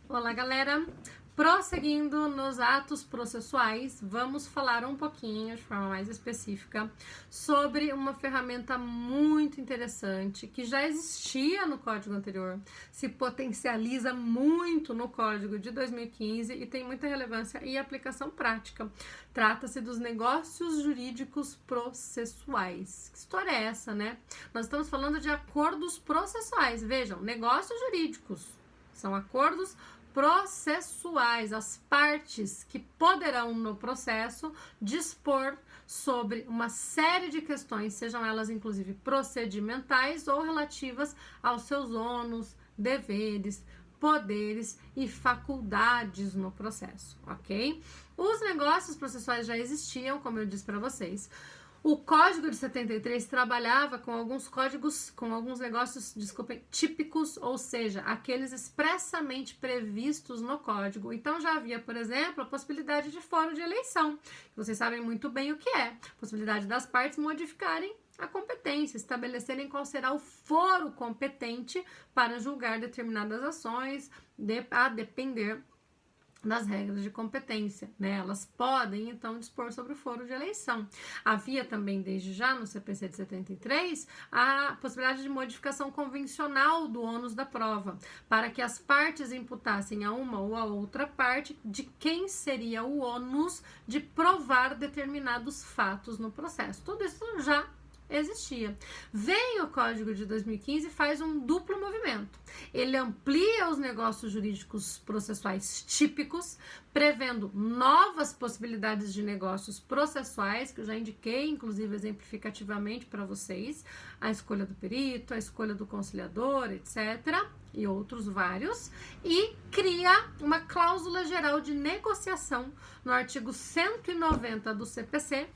Olá, galera! Prosseguindo nos atos processuais, vamos falar um pouquinho, de forma mais específica, sobre uma ferramenta muito interessante que já existia no código anterior, se potencializa muito no código de 2015 e tem muita relevância e aplicação prática. Trata-se dos negócios jurídicos processuais. Que história é essa, né? Nós estamos falando de acordos processuais. Vejam, negócios jurídicos são acordos processuais, as partes que poderão no processo dispor sobre uma série de questões, sejam elas inclusive procedimentais ou relativas aos seus ônus, deveres, poderes e faculdades no processo, ok? Os negócios processuais já existiam, como eu disse para vocês. O Código de 73 trabalhava com alguns negócios, típicos, ou seja, aqueles expressamente previstos no código. Então já havia, por exemplo, a possibilidade de foro de eleição, que vocês sabem muito bem o que é. Possibilidade das partes modificarem a competência, estabelecerem qual será o foro competente para julgar determinadas ações, a depender das regras de competência, né? Elas podem, então, dispor sobre o foro de eleição. Havia também, desde já, no CPC de 73, a possibilidade de modificação convencional do ônus da prova, para que as partes imputassem a uma ou a outra parte de quem seria o ônus de provar determinados fatos no processo. Tudo isso já existia. Vem o Código de 2015 e faz um duplo movimento. Ele amplia os negócios jurídicos processuais típicos, prevendo novas possibilidades de negócios processuais, que eu já indiquei, inclusive exemplificativamente para vocês, a escolha do perito, a escolha do conciliador, etc., e outros vários, e cria uma cláusula geral de negociação no artigo 190 do CPC,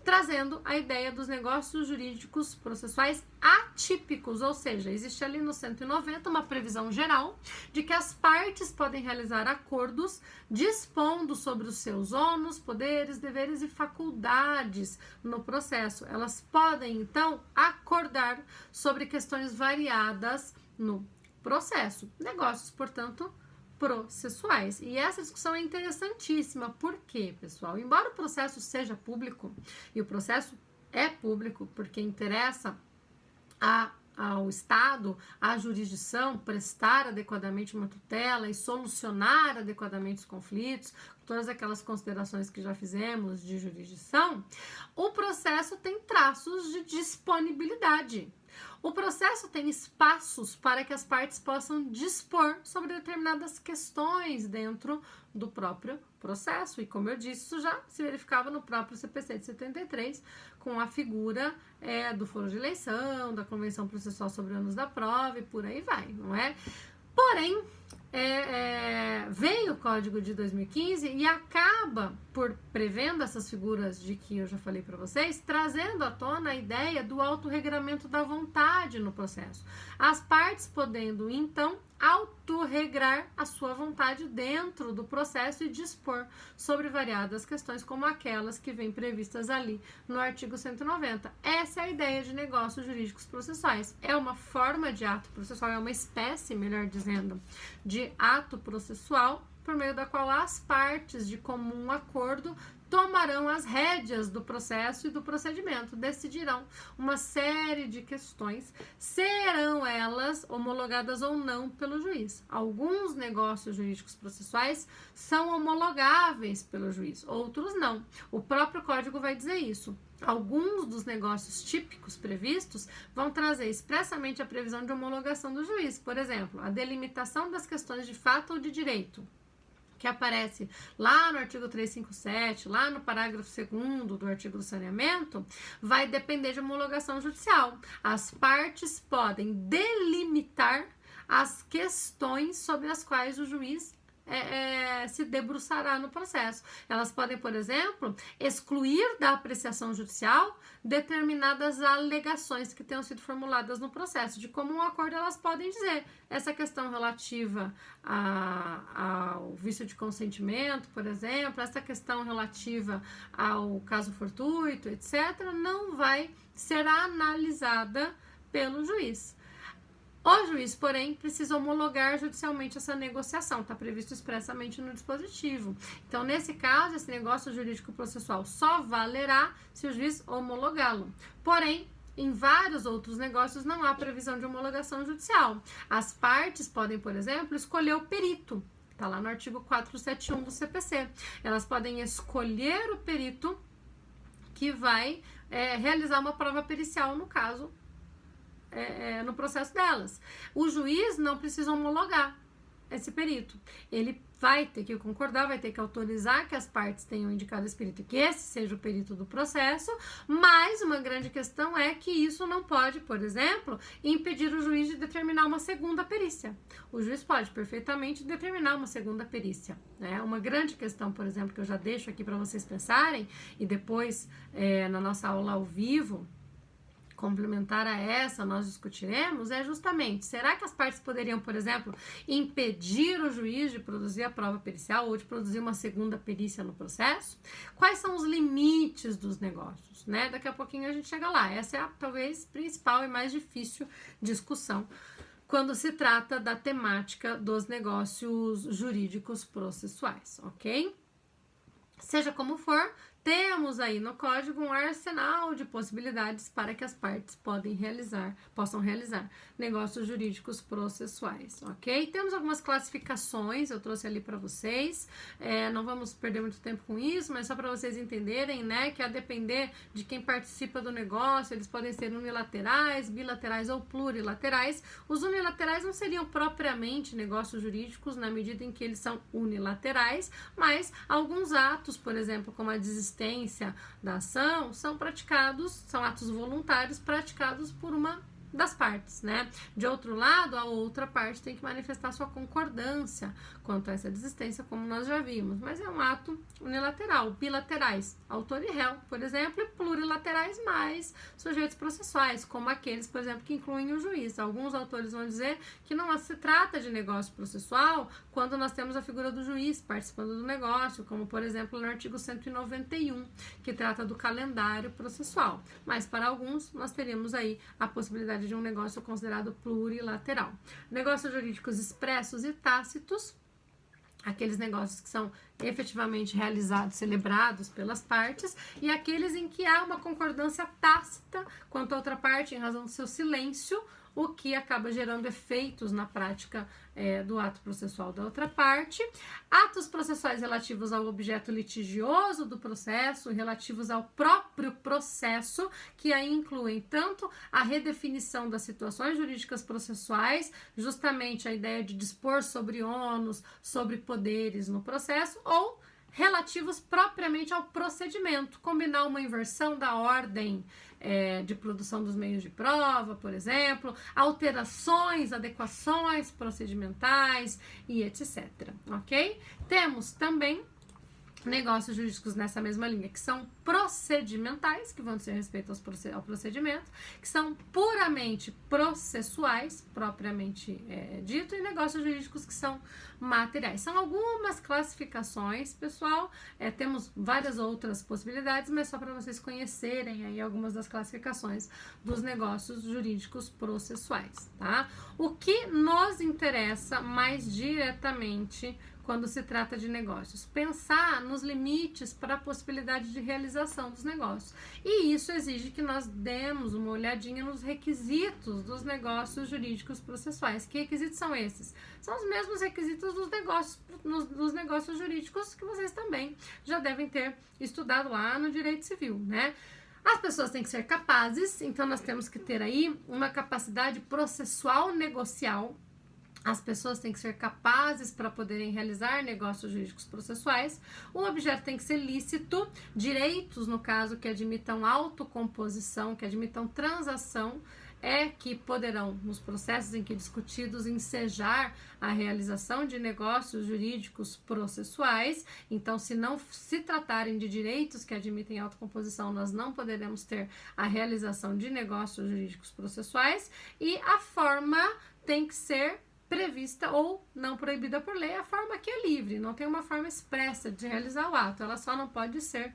trazendo a ideia dos negócios jurídicos processuais atípicos, ou seja, existe ali no 190 uma previsão geral de que as partes podem realizar acordos dispondo sobre os seus ônus, poderes, deveres e faculdades no processo. Elas podem, então, acordar sobre questões variadas no processo. Negócios, portanto, processuais. E essa discussão é interessantíssima. Por quê, pessoal? Embora o processo seja público, e o processo é público porque interessa ao Estado, à jurisdição, prestar adequadamente uma tutela e solucionar adequadamente os conflitos, todas aquelas considerações que já fizemos de jurisdição, o processo tem traços de disponibilidade. O processo tem espaços para que as partes possam dispor sobre determinadas questões dentro do próprio processo. E como eu disse, isso já se verificava no próprio CPC de 73, com a figura do foro de eleição, da Convenção Processual sobre ônus da prova e por aí vai, não é? Porém, vem o Código de 2015 e acaba por, prevendo essas figuras de que eu já falei para vocês, trazendo à tona a ideia do autorregramento da vontade no processo. As partes podendo, então, autorregrar a sua vontade dentro do processo e dispor sobre variadas questões como aquelas que vêm previstas ali no artigo 190. Essa é a ideia de negócios jurídicos processuais. É uma forma de ato processual, é uma espécie, melhor dizendo, de ato processual por meio da qual as partes de comum acordo tomarão as rédeas do processo e do procedimento, decidirão uma série de questões, serão elas homologadas ou não pelo juiz. Alguns negócios jurídicos processuais são homologáveis pelo juiz, outros não. O próprio código vai dizer isso. Alguns dos negócios típicos previstos vão trazer expressamente a previsão de homologação do juiz. Por exemplo, a delimitação das questões de fato ou de direito, que aparece lá no artigo 357, lá no parágrafo 2º do artigo do saneamento, vai depender de homologação judicial. As partes podem delimitar as questões sobre as quais o juiz se debruçará no processo. Elas podem, por exemplo, excluir da apreciação judicial determinadas alegações que tenham sido formuladas no processo. De comum acordo, elas podem dizer essa questão relativa ao vício de consentimento, por exemplo, essa questão relativa ao caso fortuito, etc., não vai ser analisada pelo juiz. O juiz, porém, precisa homologar judicialmente essa negociação, está previsto expressamente no dispositivo. Então, nesse caso, esse negócio jurídico processual só valerá se o juiz homologá-lo. Porém, em vários outros negócios não há previsão de homologação judicial. As partes podem, por exemplo, escolher o perito. Está lá no artigo 471 do CPC. Elas podem escolher o perito que vai realizar uma prova pericial, no caso, no processo delas. O juiz não precisa homologar esse perito. Ele vai ter que concordar, vai ter que autorizar que as partes tenham indicado esse perito, que esse seja o perito do processo, mas uma grande questão é que isso não pode, por exemplo, impedir o juiz de determinar uma segunda perícia. O juiz pode perfeitamente determinar uma segunda perícia, né? Uma grande questão, por exemplo, que eu já deixo aqui para vocês pensarem, e depois na nossa aula ao vivo, complementar a essa, nós discutiremos, é justamente, será que as partes poderiam, por exemplo, impedir o juiz de produzir a prova pericial ou de produzir uma segunda perícia no processo? Quais são os limites dos negócios, né? Daqui a pouquinho a gente chega lá. Essa é a, talvez, principal e mais difícil discussão quando se trata da temática dos negócios jurídicos processuais, ok? Seja como for, temos aí no código um arsenal de possibilidades para que as partes possam realizar negócios jurídicos processuais, ok? Temos algumas classificações, eu trouxe ali para vocês, não vamos perder muito tempo com isso, mas só para vocês entenderem, né, que a depender de quem participa do negócio, eles podem ser unilaterais, bilaterais ou plurilaterais. Os unilaterais não seriam propriamente negócios jurídicos na medida em que eles são unilaterais, mas alguns atos, por exemplo, como a desistência da ação, são atos voluntários praticados por uma das partes, né? De outro lado, a outra parte tem que manifestar sua concordância quanto a essa desistência, como nós já vimos, mas é um ato unilateral. Bilaterais, autor e réu, por exemplo, e plurilaterais, mais sujeitos processuais, como aqueles, por exemplo, que incluem o juiz. Alguns autores vão dizer que não se trata de negócio processual quando nós temos a figura do juiz participando do negócio, como, por exemplo, no artigo 191, que trata do calendário processual. Mas, para alguns, nós teríamos aí a possibilidade de um negócio considerado plurilateral. Negócios jurídicos expressos e tácitos, aqueles negócios que são efetivamente realizados, celebrados pelas partes, e aqueles em que há uma concordância tácita quanto à outra parte em razão do seu silêncio, o que acaba gerando efeitos na prática do ato processual da outra parte. Atos processuais relativos ao objeto litigioso do processo, relativos ao próprio processo, que aí incluem tanto a redefinição das situações jurídicas processuais, justamente a ideia de dispor sobre ônus, sobre poderes no processo, ou relativos propriamente ao procedimento, combinar uma inversão da ordem de produção dos meios de prova, por exemplo, alterações, adequações procedimentais e etc, ok? Temos também negócios jurídicos nessa mesma linha, que são procedimentais, que vão dizer respeito ao procedimento, que são puramente processuais, propriamente dito, e negócios jurídicos que são materiais. São algumas classificações, pessoal, temos várias outras possibilidades, mas só para vocês conhecerem aí algumas das classificações dos negócios jurídicos processuais, tá? O que nos interessa mais diretamente quando se trata de negócios? Pensar nos limites para a possibilidade de realização dos negócios. E isso exige que nós demos uma olhadinha nos requisitos dos negócios jurídicos processuais. Que requisitos são esses? São os mesmos requisitos dos negócios jurídicos que vocês também já devem ter estudado lá no direito civil, né? As pessoas têm que ser capazes, então nós temos que ter aí uma capacidade processual negocial. As pessoas têm que ser capazes para poderem realizar negócios jurídicos processuais. O objeto tem que ser lícito, direitos, no caso, que admitam autocomposição, que admitam transação, que poderão, nos processos em que discutidos, ensejar a realização de negócios jurídicos processuais. Então, se não se tratarem de direitos que admitem autocomposição, nós não poderemos ter a realização de negócios jurídicos processuais. E a forma tem que ser prevista ou não proibida por lei. A forma que é livre, não tem uma forma expressa de realizar o ato, ela só não pode ser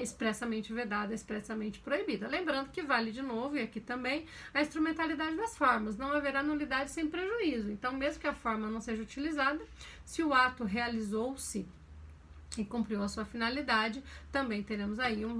expressamente vedada, expressamente proibida. Lembrando que vale de novo, e aqui também, a instrumentalidade das formas, não haverá nulidade sem prejuízo. Então, mesmo que a forma não seja utilizada, se o ato realizou-se e cumpriu a sua finalidade, também teremos aí um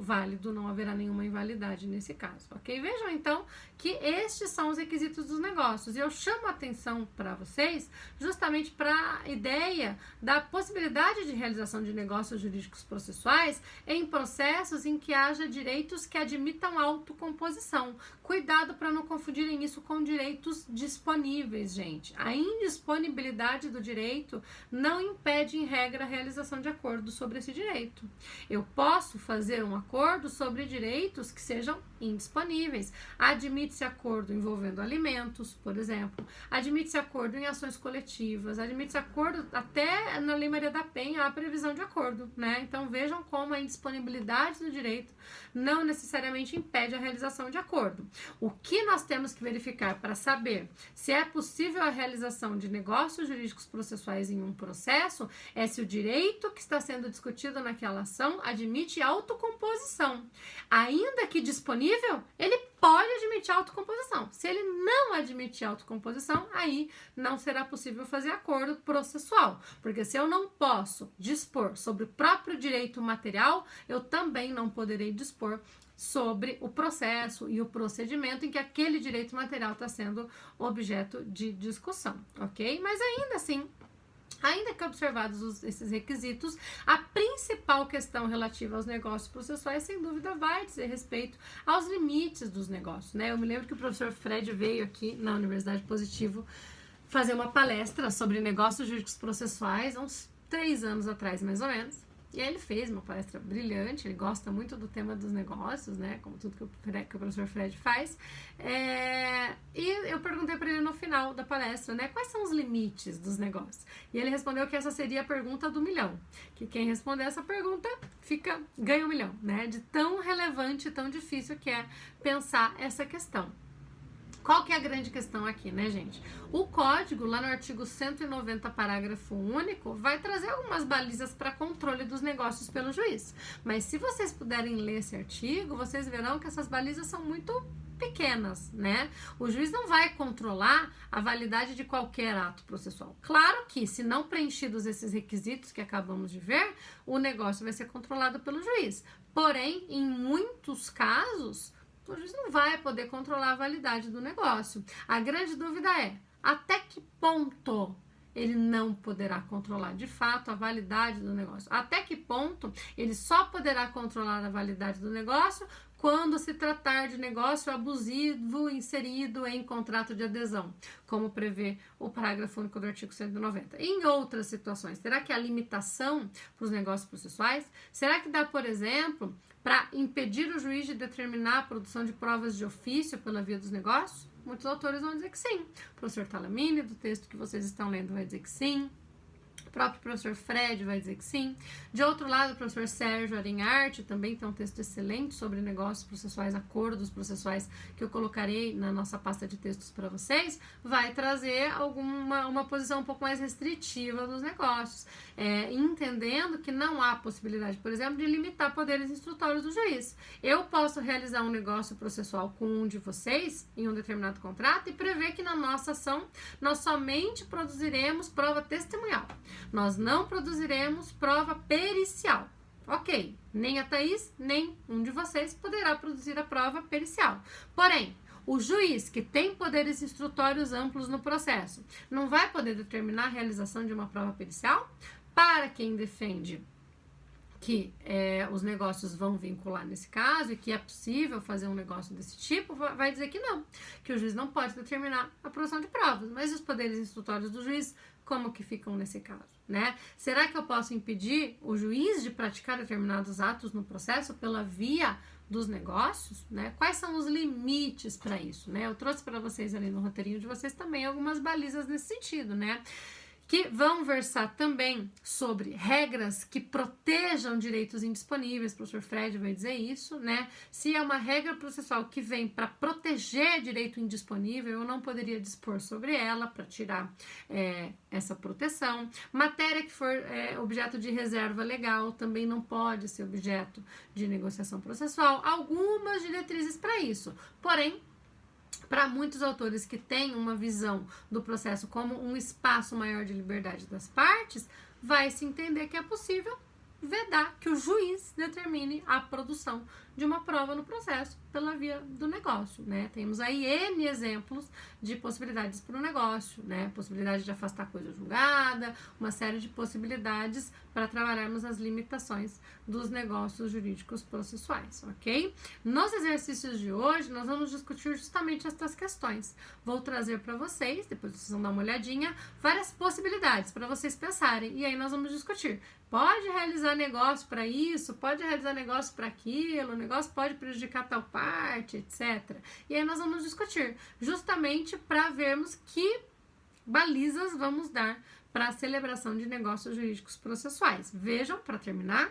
válido, não haverá nenhuma invalidade nesse caso, ok? Vejam então que estes são os requisitos dos negócios, e eu chamo a atenção para vocês justamente para a ideia da possibilidade de realização de negócios jurídicos processuais em processos em que haja direitos que admitam autocomposição. Cuidado para não confundirem isso com direitos disponíveis, gente. A indisponibilidade do direito não impede, em regra, a realização de acordo sobre esse direito. Eu posso fazer um acordo sobre direitos que sejam indisponíveis. Admite-se acordo envolvendo alimentos, por exemplo. Admite-se acordo em ações coletivas. Admite-se acordo até na Lei Maria da Penha, a previsão de acordo, né? Então vejam como a indisponibilidade do direito não necessariamente impede a realização de acordo. O que nós temos que verificar para saber se é possível a realização de negócios jurídicos processuais em um processo é se o direito que está sendo discutido naquela ação admite autocomposição. Ainda que disponível, ele pode admitir autocomposição. Se ele não admitir autocomposição, aí não será possível fazer acordo processual. Porque se eu não posso dispor sobre o próprio direito material, eu também não poderei dispor sobre o processo e o procedimento em que aquele direito material está sendo objeto de discussão, ok? Mas ainda assim, ainda que observados esses requisitos, a principal questão relativa aos negócios processuais, sem dúvida, vai dizer respeito aos limites dos negócios, né? Eu me lembro que o professor Fred veio aqui na Universidade Positivo fazer uma palestra sobre negócios jurídicos processuais, há uns 3 anos atrás, mais ou menos. E aí ele fez uma palestra brilhante, ele gosta muito do tema dos negócios, né, como tudo que o professor Fred faz. E eu perguntei para ele no final da palestra, né, quais são os limites dos negócios? E ele respondeu que essa seria a pergunta do milhão, que quem responder essa pergunta ganha 1 milhão, né, de tão relevante, tão difícil que é pensar essa questão. Qual que é a grande questão aqui, né, gente? O código, lá no artigo 190, parágrafo único, vai trazer algumas balizas para controle dos negócios pelo juiz. Mas se vocês puderem ler esse artigo, vocês verão que essas balizas são muito pequenas, né? O juiz não vai controlar a validade de qualquer ato processual. Claro que, se não preenchidos esses requisitos que acabamos de ver, o negócio vai ser controlado pelo juiz. Porém, em muitos casos, o juiz não vai poder controlar a validade do negócio. A grande dúvida é, até que ponto ele não poderá controlar de fato a validade do negócio? Até que ponto ele só poderá controlar a validade do negócio quando se tratar de negócio abusivo inserido em contrato de adesão, como prevê o parágrafo único do artigo 190. Em outras situações, será que há limitação para os negócios processuais? Será que dá, por exemplo, para impedir o juiz de determinar a produção de provas de ofício pela via dos negócios? Muitos autores vão dizer que sim. O professor Talamini, do texto que vocês estão lendo, vai dizer que sim. O próprio professor Fred vai dizer que sim. De outro lado, o professor Sérgio Arenharte também tem um texto excelente sobre negócios processuais, acordos processuais, que eu colocarei na nossa pasta de textos para vocês, vai trazer uma posição um pouco mais restritiva dos negócios, entendendo que não há possibilidade, por exemplo, de limitar poderes instrutórios do juiz. Eu posso realizar um negócio processual com um de vocês em um determinado contrato e prever que na nossa ação nós somente produziremos prova testemunhal. Nós não produziremos prova pericial. Ok, nem a Thaís, nem um de vocês poderá produzir a prova pericial. Porém, o juiz, que tem poderes instrutórios amplos no processo, não vai poder determinar a realização de uma prova pericial? Para quem defende que os negócios vão vincular nesse caso e que é possível fazer um negócio desse tipo, vai dizer que não, que o juiz não pode determinar a produção de provas. Mas os poderes instrutórios do juiz, como que ficam nesse caso, né? Será que eu posso impedir o juiz de praticar determinados atos no processo pela via dos negócios, né? Quais são os limites para isso, né? Eu trouxe para vocês ali no roteirinho de vocês também algumas balizas nesse sentido, né? que vão versar também sobre regras que protejam direitos indisponíveis. O professor Fred vai dizer isso, né? Se é uma regra processual que vem para proteger direito indisponível, eu não poderia dispor sobre ela para tirar essa proteção. Matéria que for objeto de reserva legal também não pode ser objeto de negociação processual. Algumas diretrizes para isso, porém, para muitos autores que têm uma visão do processo como um espaço maior de liberdade das partes, vai se entender que é possível vedar que o juiz determine a produção de uma prova no processo pela via do negócio, né? Temos aí N exemplos de possibilidades para o negócio, né? Possibilidade de afastar coisa julgada, uma série de possibilidades para trabalharmos as limitações dos negócios jurídicos processuais, ok? Nos exercícios de hoje, nós vamos discutir justamente estas questões. Vou trazer para vocês, depois vocês vão dar uma olhadinha, várias possibilidades para vocês pensarem, e aí nós vamos discutir. Pode realizar negócio para isso, pode realizar negócio para aquilo, o negócio pode prejudicar tal parte, etc. E aí nós vamos discutir, justamente para vermos que balizas vamos dar para a celebração de negócios jurídicos processuais. Vejam, para terminar,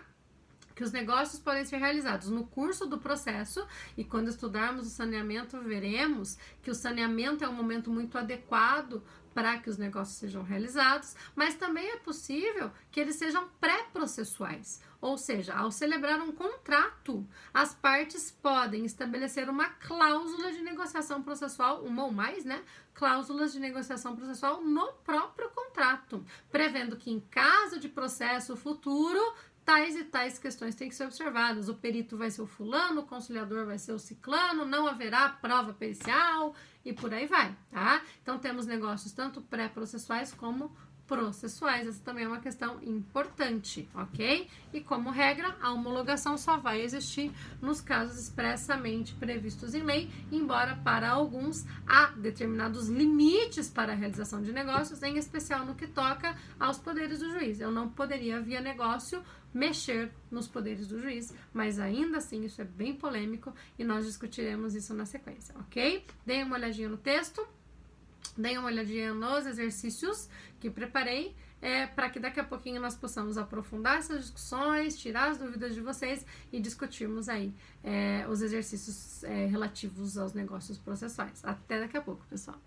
que os negócios podem ser realizados no curso do processo, e quando estudarmos o saneamento, veremos que o saneamento é um momento muito adequado para que os negócios sejam realizados, mas também é possível que eles sejam pré-processuais, ou seja, ao celebrar um contrato, as partes podem estabelecer uma cláusula de negociação processual, uma ou mais, né? Cláusulas de negociação processual no próprio contrato, prevendo que em caso de processo futuro, tais e tais questões têm que ser observadas. O perito vai ser o fulano, o conciliador vai ser o ciclano, não haverá prova pericial e por aí vai, tá? Então temos negócios tanto pré-processuais como processuais. Essa também é uma questão importante, ok? E como regra, a homologação só vai existir nos casos expressamente previstos em lei, embora para alguns há determinados limites para a realização de negócios, em especial no que toca aos poderes do juiz. Eu não poderia, via negócio, mexer nos poderes do juiz, mas ainda assim isso é bem polêmico e nós discutiremos isso na sequência, ok? Deem uma olhadinha no texto. Deem uma olhadinha nos exercícios que preparei, para que daqui a pouquinho nós possamos aprofundar essas discussões, tirar as dúvidas de vocês e discutirmos aí os exercícios relativos aos negócios processuais. Até daqui a pouco, pessoal!